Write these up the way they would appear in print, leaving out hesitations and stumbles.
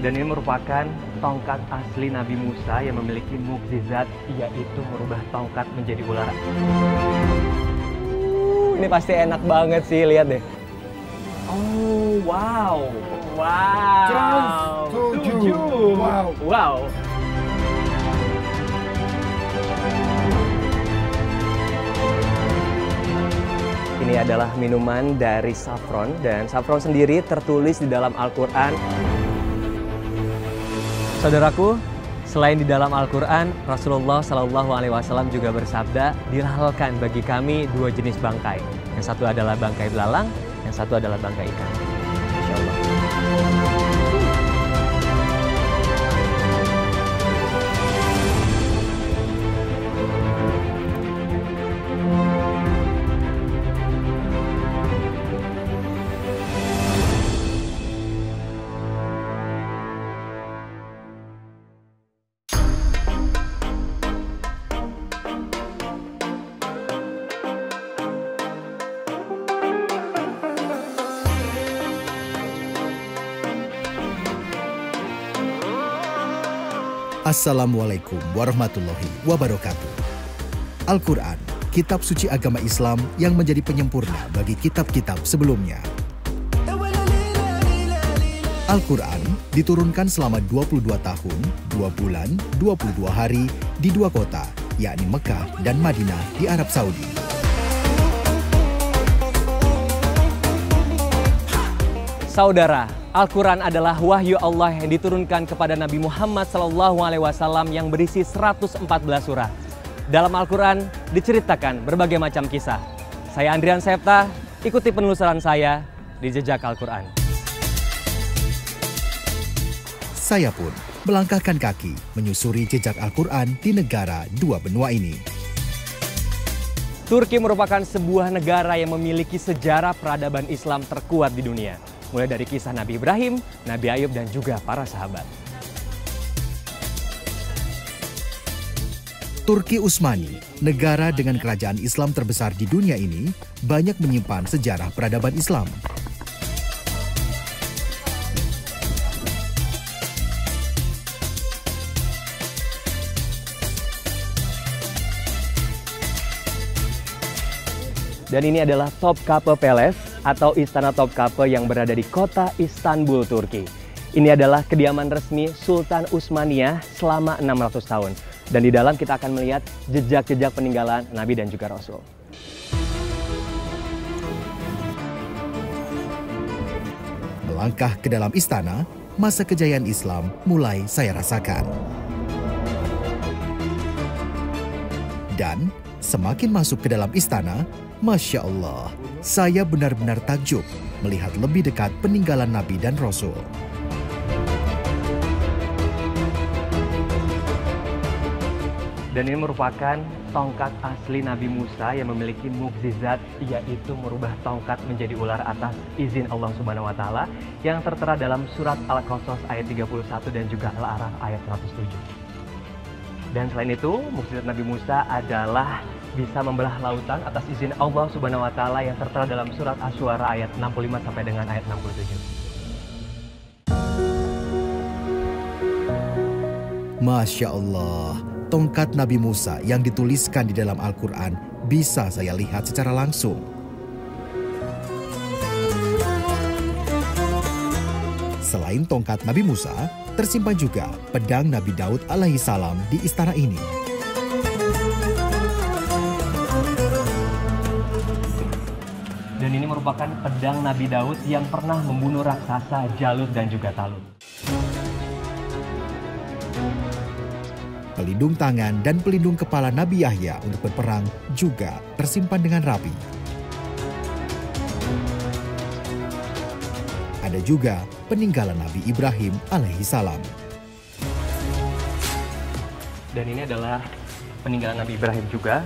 Dan ini merupakan tongkat asli Nabi Musa yang memiliki mukjizat, yaitu merubah tongkat menjadi ular. Ini pasti enak banget sih, lihat deh. Oh, wow. Wow. Setuju. Wow. Wow. Ini adalah minuman dari saffron, dan saffron sendiri tertulis di dalam Al-Quran. Saudaraku, selain di dalam Al-Quran, Rasulullah SAW juga bersabda, dihalalkan bagi kami dua jenis bangkai. Yang satu adalah bangkai belalang, yang satu adalah bangkai ikan. Masya Allah. Assalamualaikum warahmatullahi wabarakatuh. Al-Quran, kitab suci agama Islam yang menjadi penyempurna bagi kitab-kitab sebelumnya. Al-Quran diturunkan selama 22 tahun, 2 bulan, 22 hari di dua kota, yakni Mekah dan Madinah di Arab Saudi. Saudara, Al-Quran adalah wahyu Allah yang diturunkan kepada Nabi Muhammad SAW yang berisi 114 surah. Dalam Al-Quran diceritakan berbagai macam kisah. Saya Andrian Septa, ikuti penelusuran saya di Jejak Al-Quran. Saya pun melangkahkan kaki menyusuri jejak Al-Quran di negara dua benua ini. Turki merupakan sebuah negara yang memiliki sejarah peradaban Islam terkuat di dunia. Mulai dari kisah Nabi Ibrahim, Nabi Ayub, dan juga para sahabat. Turki Utsmani, negara dengan kerajaan Islam terbesar di dunia ini, banyak menyimpan sejarah peradaban Islam. Dan ini adalah Topkapı Palace atau Istana Topkapı yang berada di kota Istanbul, Turki. Ini adalah kediaman resmi Sultan Utsmaniyah selama 600 tahun. Dan di dalam kita akan melihat jejak-jejak peninggalan Nabi dan juga Rasul. Melangkah ke dalam istana, masa kejayaan Islam mulai saya rasakan. Dan semakin masuk ke dalam istana, Masya Allah, saya benar-benar takjub melihat lebih dekat peninggalan Nabi dan Rasul. Dan ini merupakan tongkat asli Nabi Musa yang memiliki mukjizat, yaitu merubah tongkat menjadi ular atas izin Allah Subhanahu wa Ta'ala yang tertera dalam surat Al-Qasas ayat 31 dan juga Al-A'raf ayat 107. Dan selain itu, mukjizat Nabi Musa adalah bisa membelah lautan atas izin Allah Subhanahu wa Ta'ala yang tertera dalam surat Asy-Syu'ara ayat 65 sampai dengan ayat 67. Masya Allah, tongkat Nabi Musa yang dituliskan di dalam Al-Quran bisa saya lihat secara langsung. Selain tongkat Nabi Musa, tersimpan juga pedang Nabi Daud alaihissalam di istana ini. Dan ini merupakan pedang Nabi Daud yang pernah membunuh raksasa Jalut dan juga Talut. Pelindung tangan dan pelindung kepala Nabi Yahya untuk berperang juga tersimpan dengan rapi. Ada juga peninggalan Nabi Ibrahim alaihissalam. Dan ini adalah peninggalan Nabi Ibrahim juga.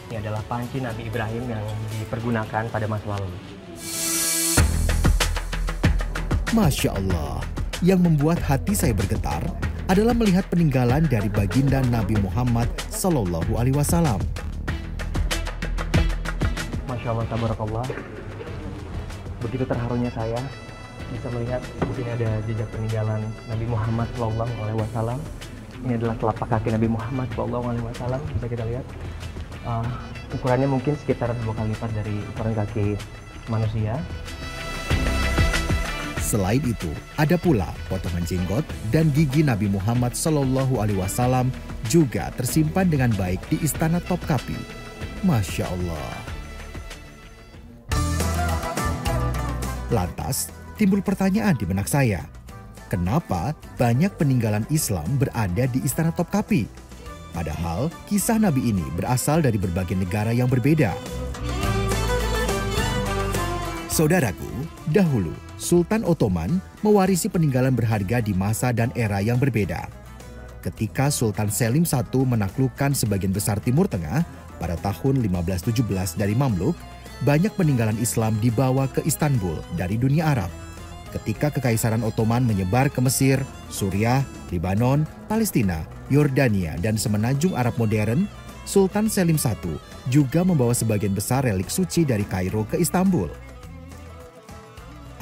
Ini adalah panci Nabi Ibrahim yang dipergunakan pada masa lalu. Masya Allah, yang membuat hati saya bergetar adalah melihat peninggalan dari baginda Nabi Muhammad SAW. Masya Allah, tabarakallah. Begitu terharunya saya bisa melihat di sini ada jejak peninggalan Nabi Muhammad SAW. Ini adalah telapak kaki Nabi Muhammad SAW. Bisa kita lihat. Ukurannya mungkin sekitar 2 kali lipat dari ukuran kaki manusia. Selain itu, ada pula potongan jenggot dan gigi Nabi Muhammad SAW juga tersimpan dengan baik di Istana Topkapi. Masya Allah. Lantas, timbul pertanyaan di benak saya. Kenapa banyak peninggalan Islam berada di Istana Topkapi? Padahal kisah Nabi ini berasal dari berbagai negara yang berbeda. Saudaraku, dahulu Sultan Ottoman mewarisi peninggalan berharga di masa dan era yang berbeda. Ketika Sultan Selim I menaklukkan sebagian besar Timur Tengah pada tahun 1517 dari Mamluk, banyak peninggalan Islam dibawa ke Istanbul dari dunia Arab. Ketika Kekaisaran Ottoman menyebar ke Mesir, Suriah, Lebanon, Palestina, Yordania, dan semenanjung Arab modern, Sultan Selim I juga membawa sebagian besar relik suci dari Kairo ke Istanbul.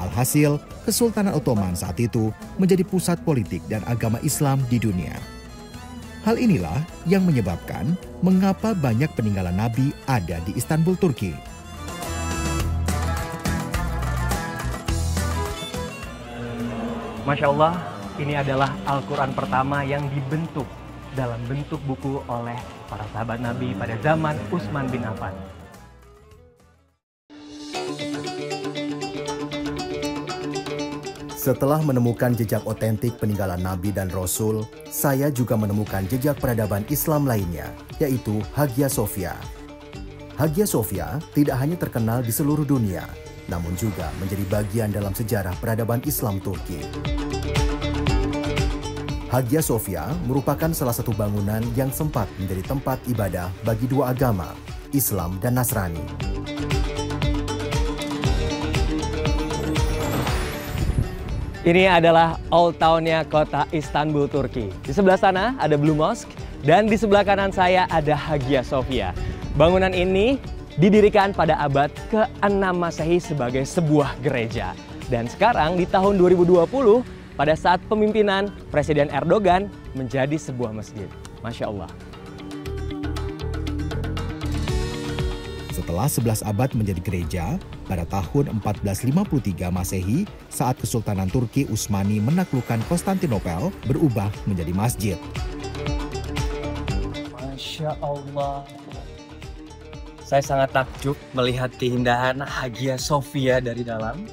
Alhasil, Kesultanan Ottoman saat itu menjadi pusat politik dan agama Islam di dunia. Hal inilah yang menyebabkan mengapa banyak peninggalan Nabi ada di Istanbul, Turki. Masya Allah, ini adalah Al-Quran pertama yang dibentuk dalam bentuk buku oleh para sahabat Nabi pada zaman Utsman bin Affan. Setelah menemukan jejak otentik peninggalan Nabi dan Rasul, saya juga menemukan jejak peradaban Islam lainnya, yaitu Hagia Sophia. Hagia Sophia tidak hanya terkenal di seluruh dunia, namun juga menjadi bagian dalam sejarah peradaban Islam Turki. Hagia Sophia merupakan salah satu bangunan yang sempat menjadi tempat ibadah bagi dua agama, Islam dan Nasrani. Ini adalah Old Town-nya kota Istanbul, Turki. Di sebelah sana ada Blue Mosque dan di sebelah kanan saya ada Hagia Sophia. Bangunan ini didirikan pada abad ke-6 Masehi sebagai sebuah gereja. Dan sekarang di tahun 2020, pada saat pemimpinan Presiden Erdogan, menjadi sebuah masjid. Masya Allah. Setelah 11 abad menjadi gereja, pada tahun 1453 Masehi, saat Kesultanan Turki Utsmani menaklukkan Konstantinopel, berubah menjadi masjid. Masya Allah. Saya sangat takjub melihat keindahan Hagia Sophia dari dalam.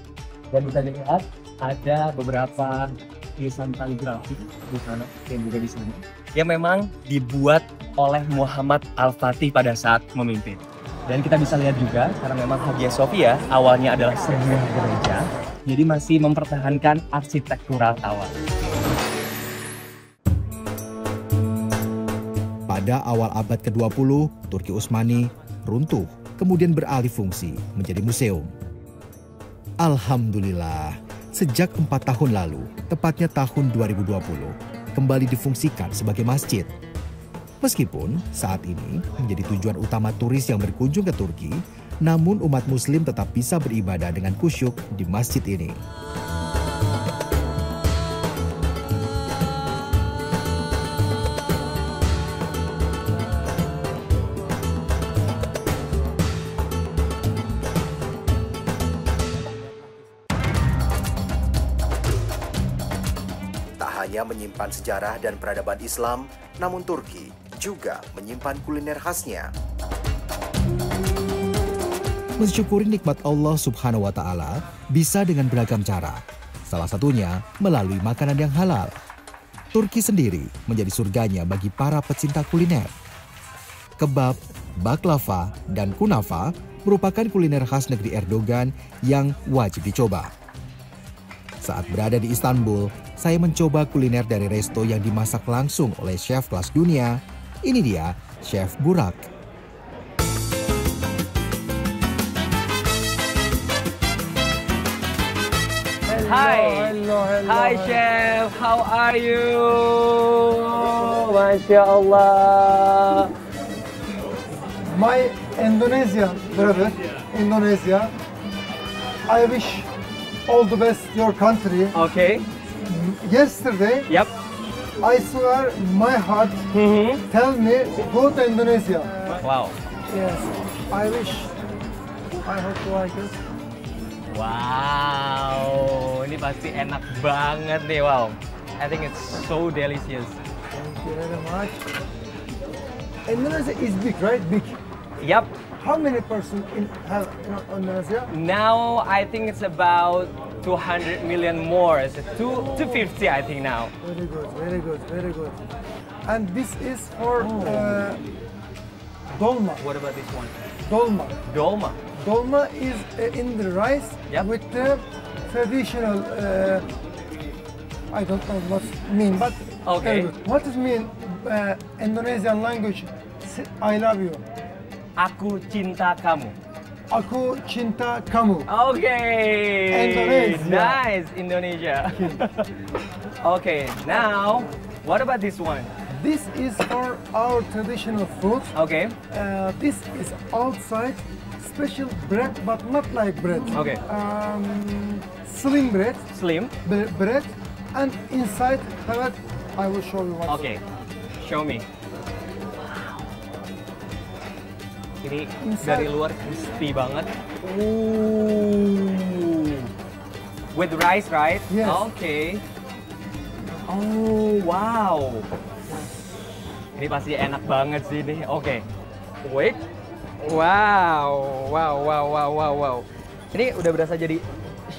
Dan bisa dilihat ada beberapa tulisan kaligrafi di sana, yang juga di sini, yang memang dibuat oleh Muhammad Al-Fatih pada saat memimpin. Dan kita bisa lihat juga, karena memang Hagia Sophia awalnya adalah sebuah gereja, jadi masih mempertahankan arsitektural awal. Pada awal abad ke-20, Turki Utsmani runtuh, kemudian beralih fungsi menjadi museum. Alhamdulillah, sejak 4 tahun lalu, tepatnya tahun 2020, kembali difungsikan sebagai masjid. Meskipun saat ini menjadi tujuan utama turis yang berkunjung ke Turki, namun umat Muslim tetap bisa beribadah dengan khusyuk di masjid ini. Tak hanya menyimpan sejarah dan peradaban Islam, namun Turki juga menyimpan kuliner khasnya. Mensyukuri nikmat Allah Subhanahu wa Ta'ala bisa dengan beragam cara. Salah satunya melalui makanan yang halal. Turki sendiri menjadi surganya bagi para pecinta kuliner. Kebab, baklava, dan kunafa merupakan kuliner khas negeri Erdogan yang wajib dicoba. Saat berada di Istanbul, saya mencoba kuliner dari resto yang dimasak langsung oleh chef kelas dunia. Ini dia, Chef Burak. Hi Chef, how are you? Masya Allah. My Indonesia brother, Indonesia, I wish all the best your country. Okay. Yesterday, Yep. I swear my heart tell me go to Indonesia. Wow. Yes, I wish. I hope you like it. Wow, ini pasti enak banget nih. Wow, I think it's so delicious. Thank you very much. Indonesia is big, right? Big. Yep. How many person have in Indonesia? Now I think it's about 200 million more. It's 250, I think now. Very good, very good, very good. And this is for dolma. What about this one? Dolma. Dolma. Dolma is in the rice Yep. with the traditional. I don't know what mean, but Okay. very good. What does mean Indonesian language? I love you. Aku cinta kamu. Aku cinta kamu. Okay. Indonesia. Nice, Indonesia. Okay, now what about this one? This is for our traditional food. Okay. This is outside special bread, but not like bread. Okay. Slim bread, Slim. bread, and inside have it. I will show you what. Okay. Show me. Ini dari luar crispy banget. Ooh. With rice, right? Yes. Okay. Oh, wow. Ini pasti enak banget sih ini. Oke. Wait. Wow. Wow. Ini udah berasa jadi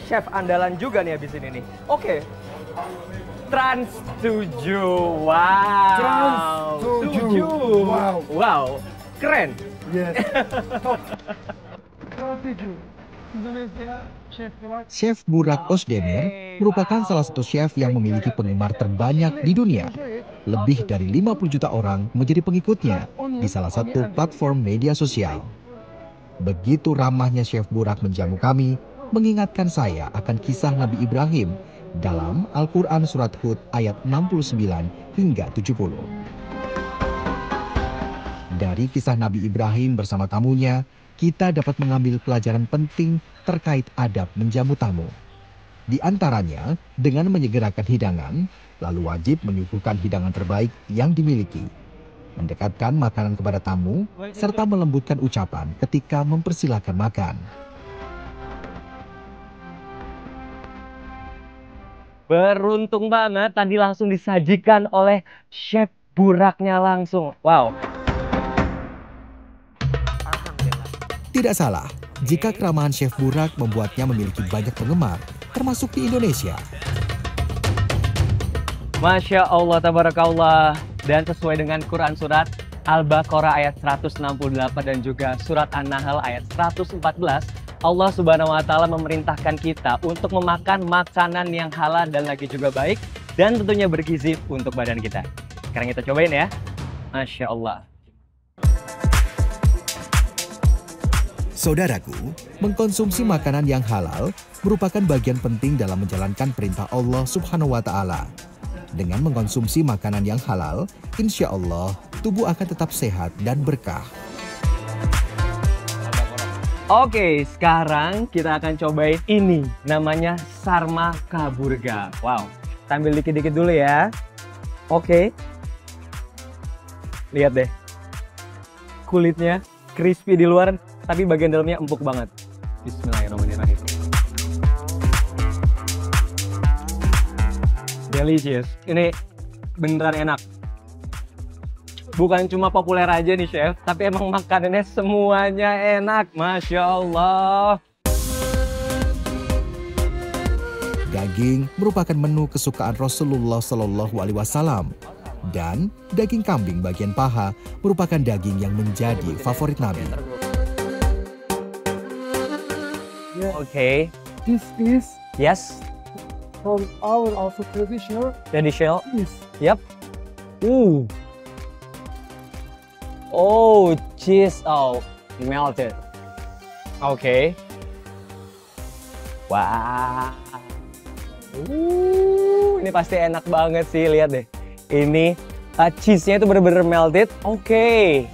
chef andalan juga nih abis ini nih. Oke. Trans 7. Wow. Trans 7. Wow. Wow. Keren. Yes. Top. Indonesia, Chef Burak. Chef Burak Özdemir merupakan salah satu chef yang memiliki penggemar terbanyak di dunia. Lebih dari 50 juta orang menjadi pengikutnya di salah satu platform media sosial. Begitu ramahnya Chef Burak menjamu kami, mengingatkan saya akan kisah Nabi Ibrahim dalam Al-Quran Surat Hud ayat 69 hingga 70. Dari kisah Nabi Ibrahim bersama tamunya, kita dapat mengambil pelajaran penting terkait adab menjamu tamu. Di antaranya, dengan menyegerakan hidangan, lalu wajib menyuguhkan hidangan terbaik yang dimiliki. Mendekatkan makanan kepada tamu, serta melembutkan ucapan ketika mempersilahkan makan. Beruntung banget tadi langsung disajikan oleh Chef Buraknya langsung. Wow. Tidak salah, jika keramahan Chef Burak membuatnya memiliki banyak penggemar, termasuk di Indonesia. Masya Allah, tabarakallah. Dan sesuai dengan Quran Surat Al-Baqarah ayat 168 dan juga Surat An-Nahl ayat 114, Allah Subhanahu wa Ta'ala memerintahkan kita untuk memakan makanan yang halal dan lagi juga baik, dan tentunya bergizi untuk badan kita. Sekarang kita cobain ya. Masya Allah. Saudaraku, mengkonsumsi makanan yang halal merupakan bagian penting dalam menjalankan perintah Allah Subhanahu wa Ta'ala. Dengan mengkonsumsi makanan yang halal, insya Allah tubuh akan tetap sehat dan berkah. Oke, sekarang kita akan cobain ini. Namanya Sarma Kaburga. Wow, sambil dikit-dikit dulu ya. Oke. Lihat deh. Kulitnya crispy di luar, tapi bagian dalamnya empuk banget. Bismillahirrahmanirrahim. Delicious. Ini beneran enak. Bukan cuma populer aja nih chef, tapi emang makanannya semuanya enak. Masya Allah. Daging merupakan menu kesukaan Rasulullah Shallallahu Alaihi Wasallam, dan daging kambing bagian paha merupakan daging yang menjadi favorit Nabi. Oke. This is Yes. from our also traditional. Traditional. Yes. Yep. Oh, cheese. Oh, melted. Oke. Wah. Ini pasti enak banget sih, lihat deh. Ini cheese-nya itu bener-bener melted. Oke.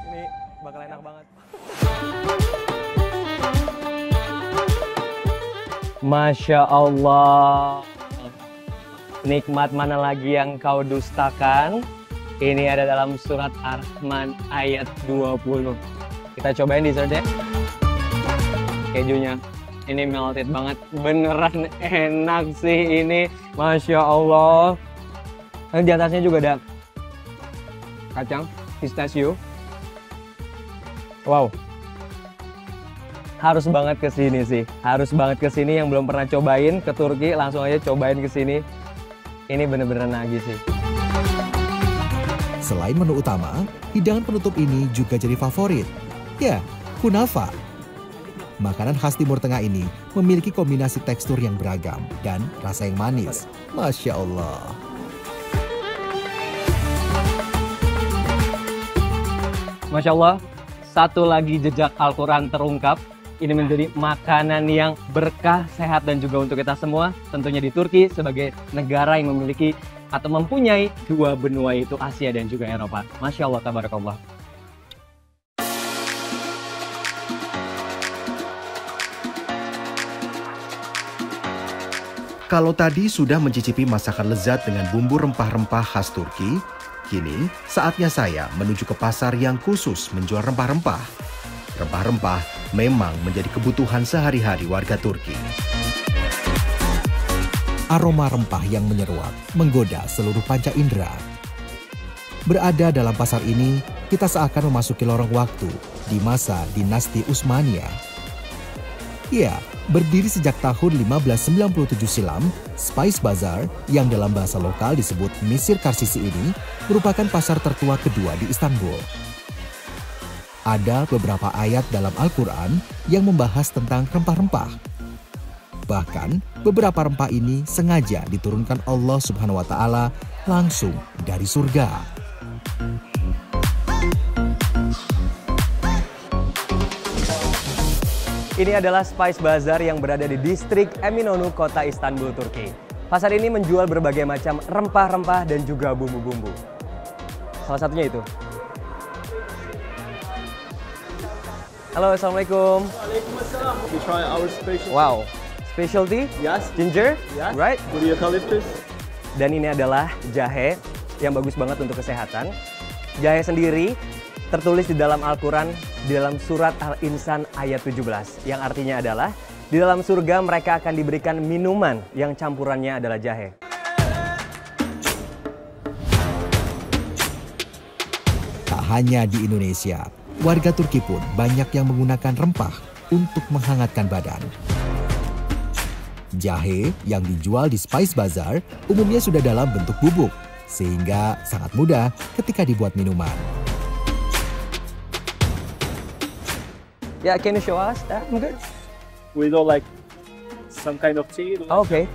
Ini bakal enak banget. Masya Allah. Nikmat mana lagi yang kau dustakan? Ini ada dalam surat Ar-Rahman ayat 20. Kita cobain dessertnya. Kejunya. Ini melted banget. Beneran enak sih ini. Masya Allah. Dan di atasnya juga ada kacang pistachio. Wow. Harus banget kesini sih. Harus banget kesini yang belum pernah cobain ke Turki. Langsung aja cobain kesini. Ini bener-bener nagih sih. Selain menu utama, hidangan penutup ini juga jadi favorit. Ya, kunafa. Makanan khas Timur Tengah ini memiliki kombinasi tekstur yang beragam dan rasa yang manis. Masya Allah. Masya Allah, satu lagi jejak Al-Quran terungkap. Ini menjadi makanan yang berkah, sehat, dan juga untuk kita semua. Tentunya di Turki sebagai negara yang memiliki atau mempunyai dua benua, itu Asia dan juga Eropa. Masya Allah, tabarakallah. Kalau tadi sudah mencicipi masakan lezat dengan bumbu rempah-rempah khas Turki, kini saatnya saya menuju ke pasar yang khusus menjual rempah-rempah. Rempah-rempah memang menjadi kebutuhan sehari-hari warga Turki. Aroma rempah yang menyeruak menggoda seluruh panca indera. Berada dalam pasar ini, kita seakan memasuki lorong waktu di masa dinasti Utsmania. Ya, berdiri sejak tahun 1597 silam, Spice Bazaar yang dalam bahasa lokal disebut Misir Karsisi ini merupakan pasar tertua kedua di Istanbul. Ada beberapa ayat dalam Al-Quran yang membahas tentang rempah-rempah. Bahkan, beberapa rempah ini sengaja diturunkan Allah Subhanahu wa Ta'ala langsung dari surga. Ini adalah Spice Bazaar yang berada di distrik Eminönü, kota Istanbul, Turki. Pasar ini menjual berbagai macam rempah-rempah dan juga bumbu-bumbu. Salah satunya itu. Halo, assalamualaikum. Waalaikumsalam. We try our special. Wow, specialty? Yes. Ginger? Yes. Right? Good eucalyptus. Dan ini adalah jahe yang bagus banget untuk kesehatan. Jahe sendiri tertulis di dalam Al-Quran, di dalam surat Al-Insan ayat 17. Yang artinya adalah, di dalam surga mereka akan diberikan minuman yang campurannya adalah jahe. Tak hanya di Indonesia, warga Turki pun banyak yang menggunakan rempah untuk menghangatkan badan. Jahe yang dijual di Spice Bazaar umumnya sudah dalam bentuk bubuk, sehingga sangat mudah ketika dibuat minuman. Yeah, can you show us that? Good. We do like some kind of tea. Okay.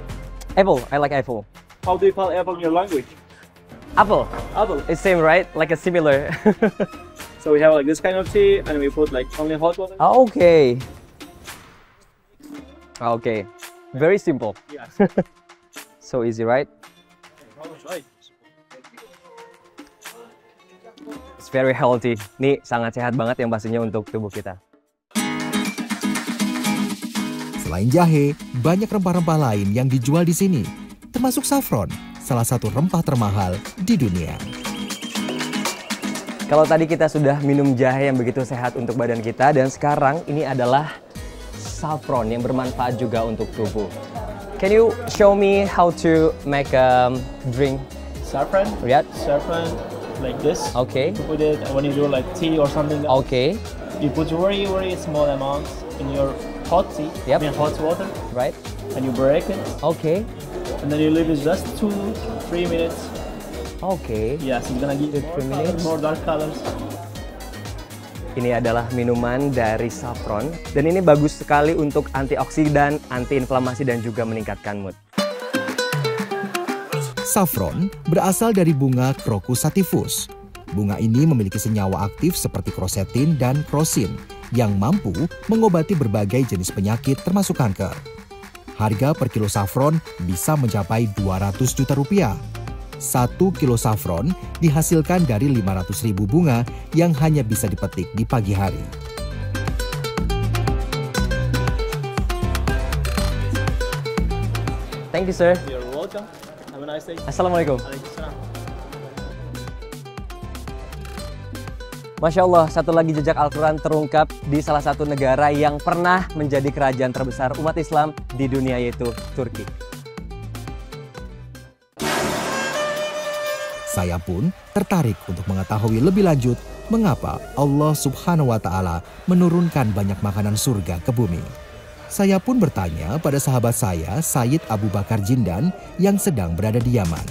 Apple, I like apple. How do you call apple in your language? Apple. Apple. It's same, right? Like a similar. So we have like this kind of tea, and we put like only hot water. Okay. Okay. Very simple. Yes. So easy, right? Right. It's very healthy. Ini sangat sehat banget yang pastinya untuk tubuh kita. Selain jahe, banyak rempah-rempah lain yang dijual di sini, termasuk saffron, salah satu rempah termahal di dunia. Kalau tadi kita sudah minum jahe yang begitu sehat untuk badan kita, dan sekarang ini adalah saffron yang bermanfaat juga untuk tubuh. Can you show me how to make a drink? Saffron. Yeah. Saffron, like this. Okay. You put it when you do like tea or something. Okay. You put very small amounts in your hot tea. Yep. I mean hot water, Right. and you break it, Okay. and then you leave it just 2-3 minutes. Okay. Yes, it's gonna give you 2-3 minutes. more dark colors. Ini adalah minuman dari saffron, dan ini bagus sekali untuk antioksidan, antiinflamasi, dan juga meningkatkan mood. Saffron berasal dari bunga Crocus sativus. Bunga ini memiliki senyawa aktif seperti krosetin dan krosin yang mampu mengobati berbagai jenis penyakit termasuk kanker. Harga per kilo saffron bisa mencapai 200 juta rupiah. 1 kilo saffron dihasilkan dari 500.000 bunga yang hanya bisa dipetik di pagi hari. Thank you, sir. You're welcome. Have a nice day. Assalamualaikum. Waalaikumsalam. Masya Allah, satu lagi jejak Al-Quran terungkap di salah satu negara yang pernah menjadi kerajaan terbesar umat Islam di dunia, yaitu Turki. Saya pun tertarik untuk mengetahui lebih lanjut mengapa Allah Subhanahu wa Ta'ala menurunkan banyak makanan surga ke bumi. Saya pun bertanya pada sahabat saya, Sayyid Abu Bakar Jindan, yang sedang berada di Yaman.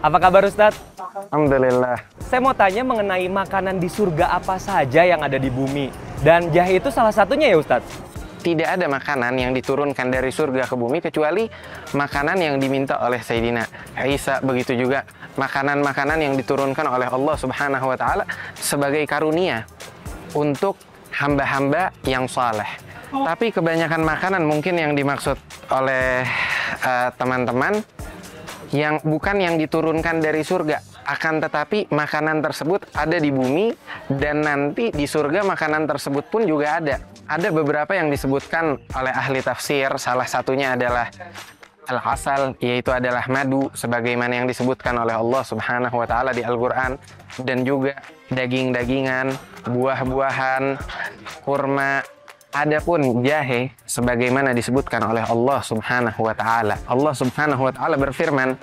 Apa kabar Ustadz? Alhamdulillah. Saya mau tanya mengenai makanan di surga apa saja yang ada di bumi. Dan jahe itu salah satunya ya Ustadz? Tidak ada makanan yang diturunkan dari surga ke bumi kecuali makanan yang diminta oleh Sayyidina Isa. Begitu juga makanan-makanan yang diturunkan oleh Allah Subhanahu wa Ta'ala sebagai karunia untuk hamba-hamba yang saleh. Tapi kebanyakan makanan mungkin yang dimaksud oleh teman-teman yang bukan yang diturunkan dari surga, akan tetapi makanan tersebut ada di bumi dan nanti di surga makanan tersebut pun juga ada. Ada beberapa yang disebutkan oleh ahli tafsir, salah satunya adalah al-asal, yaitu adalah madu, sebagaimana yang disebutkan oleh Allah Subhanahu wa Ta'ala di Al-Quran, dan juga daging-dagingan, buah-buahan, kurma. Adapun jahe, sebagaimana disebutkan oleh Allah Subhanahu wa Ta'ala. Allah Subhanahu wa Ta'ala berfirman,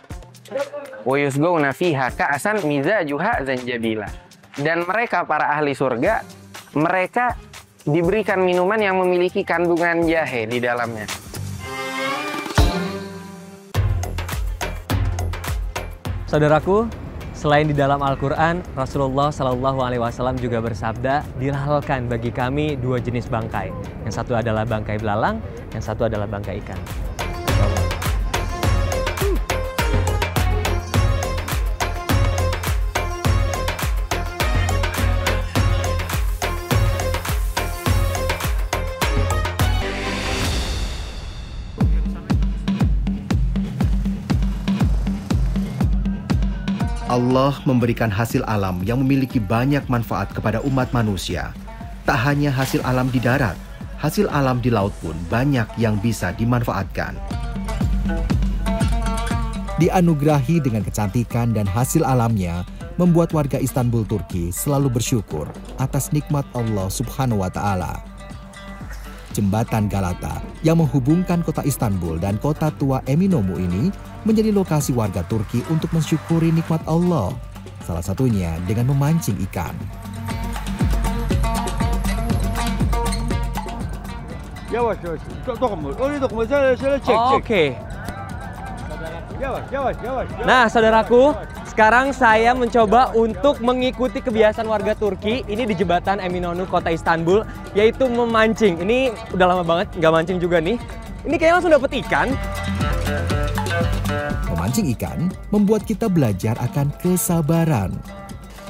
"Wa yusgawna fiha ka'san mizajuha zanjabila." Dan mereka para ahli surga, mereka diberikan minuman yang memiliki kandungan jahe di dalamnya. Saudaraku, selain di dalam Al-Quran, Rasulullah SAW juga bersabda, dihalalkan bagi kami dua jenis bangkai. Yang satu adalah bangkai belalang, yang satu adalah bangkai ikan. Allah memberikan hasil alam yang memiliki banyak manfaat kepada umat manusia. Tak hanya hasil alam di darat, hasil alam di laut pun banyak yang bisa dimanfaatkan. Dianugerahi dengan kecantikan dan hasil alamnya, membuat warga Istanbul, Turki selalu bersyukur atas nikmat Allah Subhanahu wa Ta'ala. Jembatan Galata yang menghubungkan kota Istanbul dan kota tua Eminönü ini menjadi lokasi warga Turki untuk mensyukuri nikmat Allah. Salah satunya dengan memancing ikan. Yavaş yavaş. Dokunma. Oraya dokunma. Şöyle çek. Oke. Yavaş yavaş yavaş. Nah, saudaraku, sekarang saya mencoba untuk mengikuti kebiasaan warga Turki ini di jembatan Eminönü, kota Istanbul, yaitu memancing. Ini udah lama banget nggak mancing juga nih. Ini kayaknya langsung dapet ikan. Memancing ikan membuat kita belajar akan kesabaran.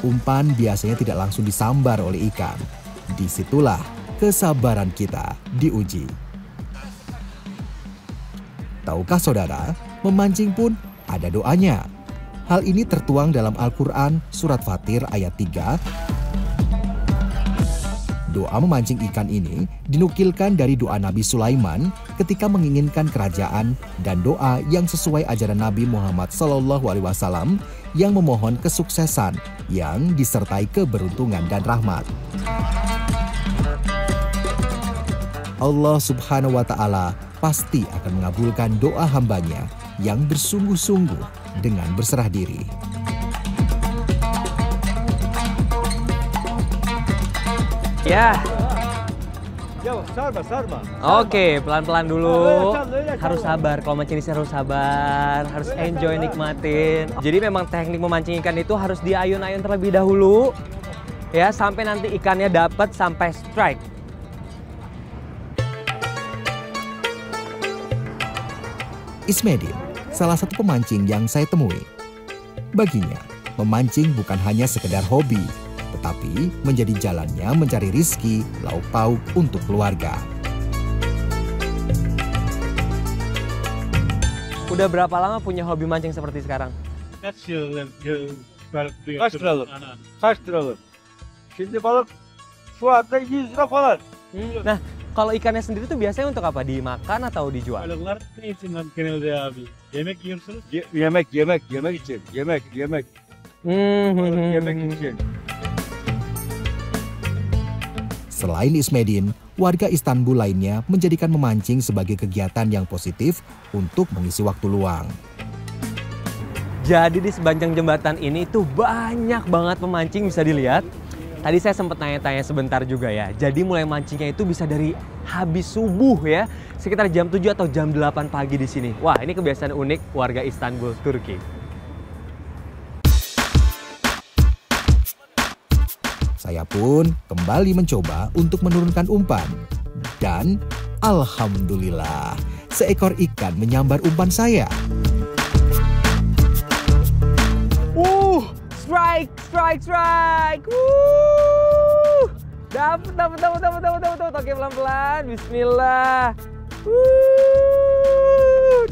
Umpan biasanya tidak langsung disambar oleh ikan. Disitulah kesabaran kita diuji. Tahukah saudara, memancing pun ada doanya. Hal ini tertuang dalam Al-Quran Surat Fatir ayat 3. Doa memancing ikan ini dinukilkan dari doa Nabi Sulaiman ketika menginginkan kerajaan dan doa yang sesuai ajaran Nabi Muhammad SAW yang memohon kesuksesan yang disertai keberuntungan dan rahmat. Allah Subhanahu wa Ta'ala pasti akan mengabulkan doa hambanya yang bersungguh-sungguh dengan berserah diri. Ya. Yavaş sarma sarma. Oke, pelan-pelan dulu. Harus sabar, kalau mancing ikan harus sabar, harus enjoy, nikmatin. Jadi memang teknik memancing ikan itu harus diayun-ayun terlebih dahulu, ya, sampai nanti ikannya dapat sampai strike. Ismedin, salah satu pemancing yang saya temui. Baginya, memancing bukan hanya sekedar hobi, tetapi menjadi jalannya mencari rizki, lauk pauk untuk keluarga. Udah berapa lama punya hobi mancing seperti sekarang? Kaç liralık? Kaç liralık? Şimdi balık şu anda 100 lira falan. Nah, Kalau ikannya sendiri tuh biasanya untuk apa? Dimakan atau dijual? Balıklar ne için genelde abi? Yemek yiyorsunuz. Yemek için. Yemek. Yemek için. Selain Ismedin, warga Istanbul lainnya menjadikan memancing sebagai kegiatan yang positif untuk mengisi waktu luang. Jadi di sepanjang jembatan ini tuh banyak banget pemancing, bisa dilihat. Tadi saya sempat tanya-tanya sebentar juga ya. Jadi mulai mancingnya itu bisa dari habis subuh ya, sekitar jam 7 atau jam 8 pagi di sini. Wah, ini kebiasaan unik warga Istanbul, Turki. Saya pun kembali mencoba untuk menurunkan umpan. Dan alhamdulillah, seekor ikan menyambar umpan saya. Strike. Wuh. Dapat. Oke, pelan-pelan. Bismillah.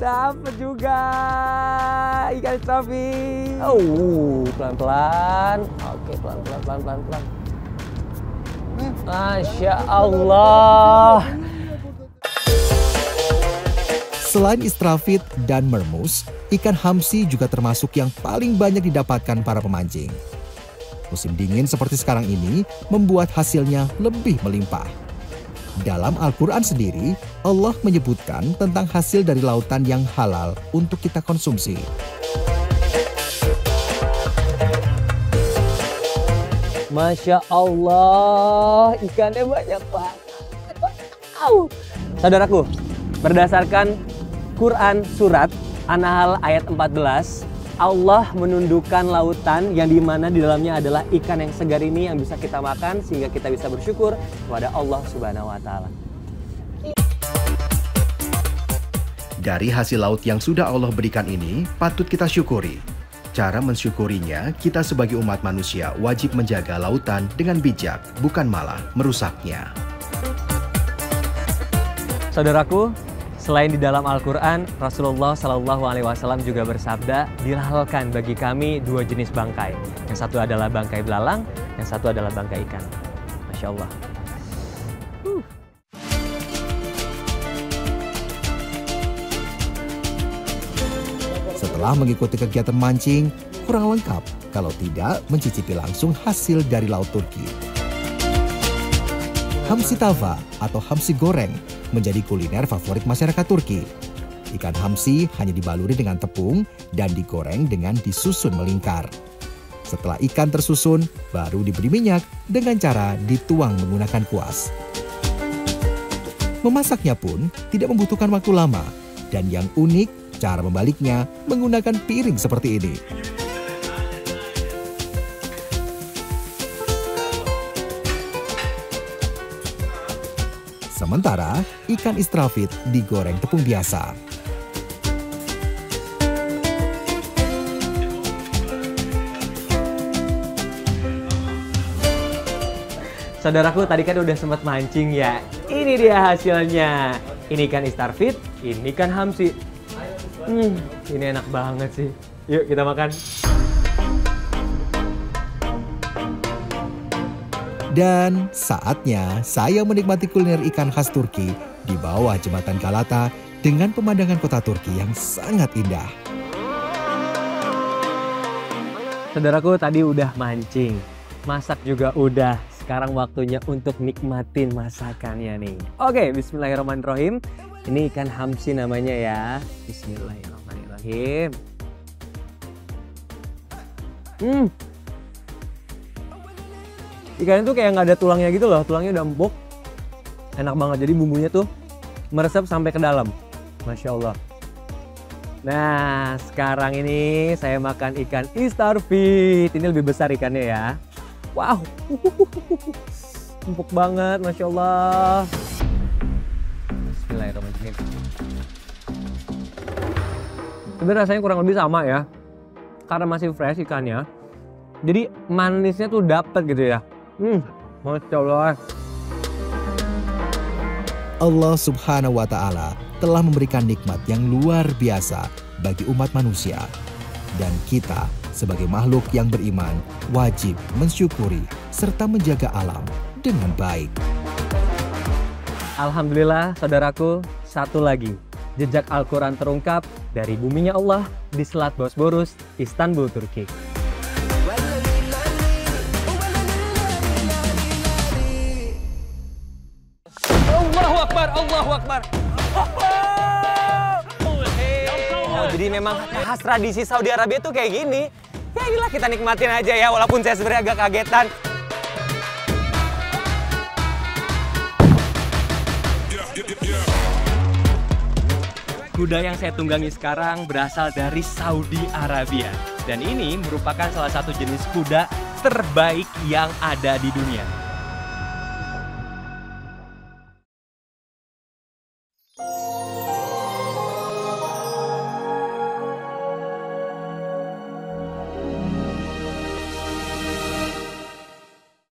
Dapat juga ikan Istrafit. Pelan-pelan. Oke, pelan-pelan. Masya Allah. Selain Istrafit dan mermus, ikan hamsi juga termasuk yang paling banyak didapatkan para pemancing. Musim dingin seperti sekarang ini membuat hasilnya lebih melimpah. Dalam Al-Quran sendiri, Allah menyebutkan tentang hasil dari lautan yang halal untuk kita konsumsi. Masya Allah, ikannya banyak banget. Saudaraku, berdasarkan Quran Surat An-Nahl ayat 14, Allah menundukkan lautan yang dimana di dalamnya adalah ikan yang segar ini yang bisa kita makan sehingga kita bisa bersyukur kepada Allah Subhanahu wa Ta'ala. Dari hasil laut yang sudah Allah berikan ini, patut kita syukuri. Cara mensyukurinya, kita sebagai umat manusia wajib menjaga lautan dengan bijak, bukan malah merusaknya. Saudaraku, selain di dalam Al-Quran, Rasulullah SAW juga bersabda, dihalalkan bagi kami dua jenis bangkai. Yang satu adalah bangkai belalang, yang satu adalah bangkai ikan. Masya Allah. Setelah mengikuti kegiatan mancing, kurang lengkap kalau tidak mencicipi langsung hasil dari laut Turki. Hamsi tava atau hamsi goreng menjadi kuliner favorit masyarakat Turki. Ikan hamsi hanya dibaluri dengan tepung dan digoreng dengan disusun melingkar. Setelah ikan tersusun, baru diberi minyak dengan cara dituang menggunakan kuas. Memasaknya pun tidak membutuhkan waktu lama, dan yang unik, cara membaliknya menggunakan piring seperti ini. Sementara ikan Istrafit digoreng tepung biasa. Saudaraku, tadi kan udah sempat mancing ya. Ini dia hasilnya. Ini ikan Istrafit, ini ikan hamsi. Ini enak banget sih. Yuk kita makan. Dan saatnya saya menikmati kuliner ikan khas Turki di bawah jembatan Galata dengan pemandangan kota Turki yang sangat indah. Saudaraku, tadi udah mancing, masak juga udah. Sekarang waktunya untuk nikmatin masakannya nih. Oke, bismillahirrahmanirrahim. Ini ikan hamsi namanya ya. Bismillahirrahmanirrahim. Ikannya tuh kayak nggak ada tulangnya gitu loh. Tulangnya udah empuk. Enak banget. Jadi bumbunya tuh meresap sampai ke dalam. Masya Allah. Nah, sekarang ini saya makan ikan Istrafit. Ini lebih besar ikannya ya. Wow. Empuk banget. Masya Allah. Bismillahirrahmanirrahim. Sebenarnya rasanya kurang lebih sama ya, karena masih fresh ikannya, jadi manisnya tuh dapet gitu ya. Masya Allah. Allah Subhanahu wa Ta'ala telah memberikan nikmat yang luar biasa bagi umat manusia, dan kita sebagai makhluk yang beriman wajib mensyukuri serta menjaga alam dengan baik. Alhamdulillah saudaraku, satu lagi. Jejak Al-Quran terungkap dari buminya Allah di Selat Bosporus, Istanbul, Turki. Allahu Akbar, Allahu Akbar. Oh, jadi memang khas tradisi Saudi Arabia tuh kayak gini. Ya inilah kita nikmatin aja ya, walaupun saya sebenarnya agak kagetan. Kuda yang saya tunggangi sekarang berasal dari Saudi Arabia. Dan ini merupakan salah satu jenis kuda terbaik yang ada di dunia.